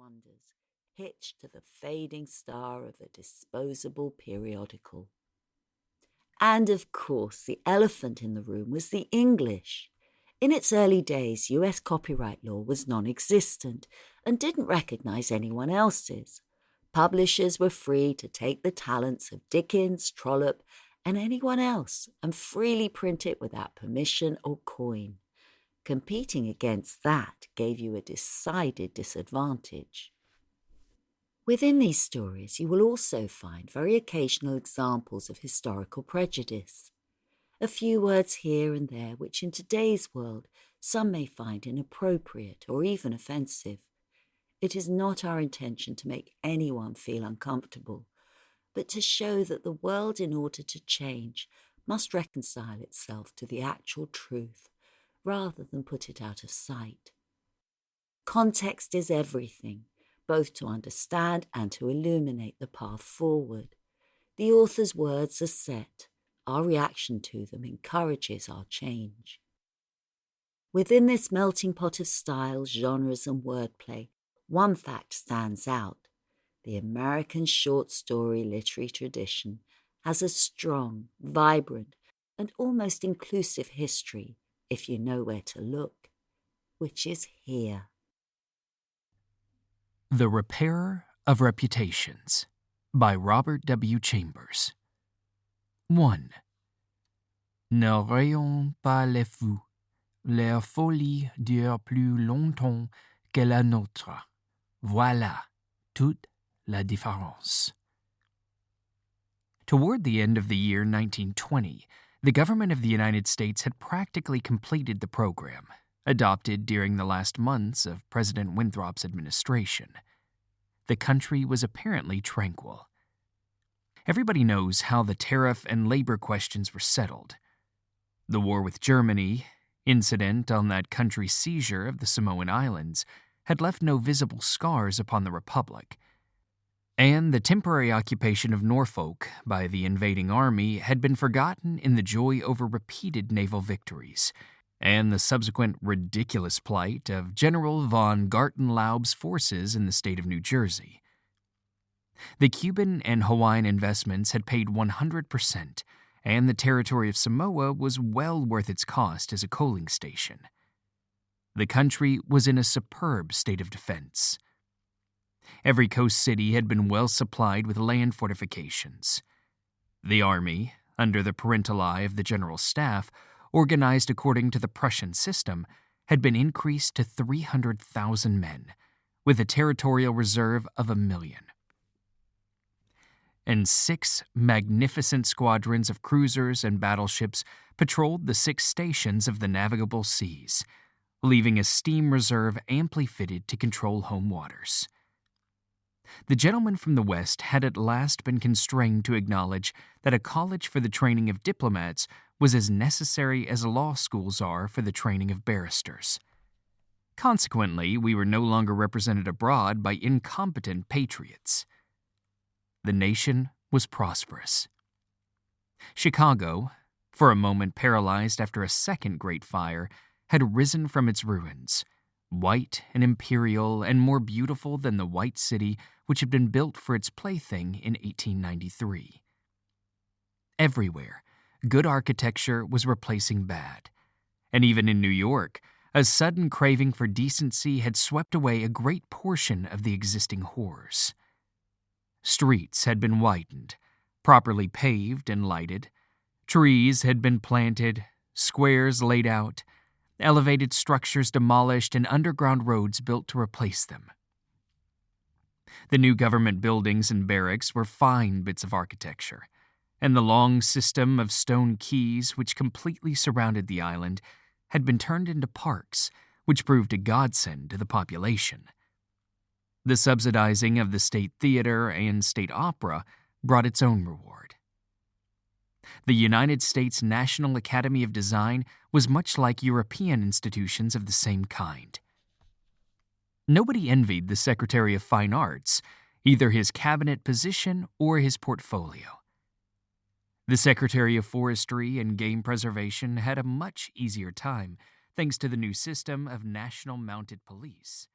wonders, hitched to the fading star of a disposable periodical. And of course, the elephant in the room was the English. In its early days, US copyright law was non-existent and didn't recognize anyone else's. Publishers were free to take the talents of Dickens, Trollope, and anyone else and freely print it without permission or coin. Competing against that gave you a decided disadvantage. Within these stories, you will also find very occasional examples of historical prejudice. A few words here and there which in today's world some may find inappropriate or even offensive. It is not our intention to make anyone feel uncomfortable, but to show that the world, in order to change, must reconcile itself to the actual truth, rather than put it out of sight. Context is everything, both to understand and to illuminate the path forward. The author's words are set. Our reaction to them encourages our change. Within this melting pot of styles, genres, and wordplay, one fact stands out. The American short story literary tradition has a strong, vibrant, and almost inclusive history, if you know where to look, which is here. The Repairer of Reputations by Robert W. Chambers. 1. Ne rayons pas les fous. Leur folie dure plus longtemps que la nôtre. Voilà toute la différence. Toward the end of the year 1920, the government of the United States had practically completed the program, adopted during the last months of President Winthrop's administration. The country was apparently tranquil. Everybody knows how the tariff and labor questions were settled. The war with Germany, incident on that country's seizure of the Samoan Islands, had left no visible scars upon the Republic. And the temporary occupation of Norfolk by the invading army had been forgotten in the joy over repeated naval victories, and the subsequent ridiculous plight of General von Gartenlaub's forces in the state of New Jersey. The Cuban and Hawaiian investments had paid 100%, and the territory of Samoa was well worth its cost as a coaling station. The country was in a superb state of defense. Every coast city had been well supplied with land fortifications. The army, under the parental eye of the general staff, organized according to the Prussian system, had been increased to 300,000 men, with a territorial reserve of 1,000,000. And 6 magnificent squadrons of cruisers and battleships patrolled the 6 stations of the navigable seas, leaving a steam reserve amply fitted to control home waters. The gentleman from the West had at last been constrained to acknowledge that a college for the training of diplomats was as necessary as law schools are for the training of barristers. Consequently, we were no longer represented abroad by incompetent patriots. The nation was prosperous. Chicago, for a moment paralyzed after a second great fire, had risen from its ruins, white and imperial and more beautiful than the white city which had been built for its plaything in 1893. Everywhere, good architecture was replacing bad, and even in New York, a sudden craving for decency had swept away a great portion of the existing horrors. Streets had been widened, properly paved and lighted. Trees had been planted, squares laid out, elevated structures demolished, and underground roads built to replace them. The new government buildings and barracks were fine bits of architecture, and the long system of stone quays which completely surrounded the island had been turned into parks, which proved a godsend to the population. The subsidizing of the State Theater and State Opera brought its own reward. The United States National Academy of Design was much like European institutions of the same kind. Nobody envied the Secretary of Fine Arts, either his cabinet position or his portfolio. The Secretary of Forestry and Game Preservation had a much easier time, thanks to the new system of national mounted police.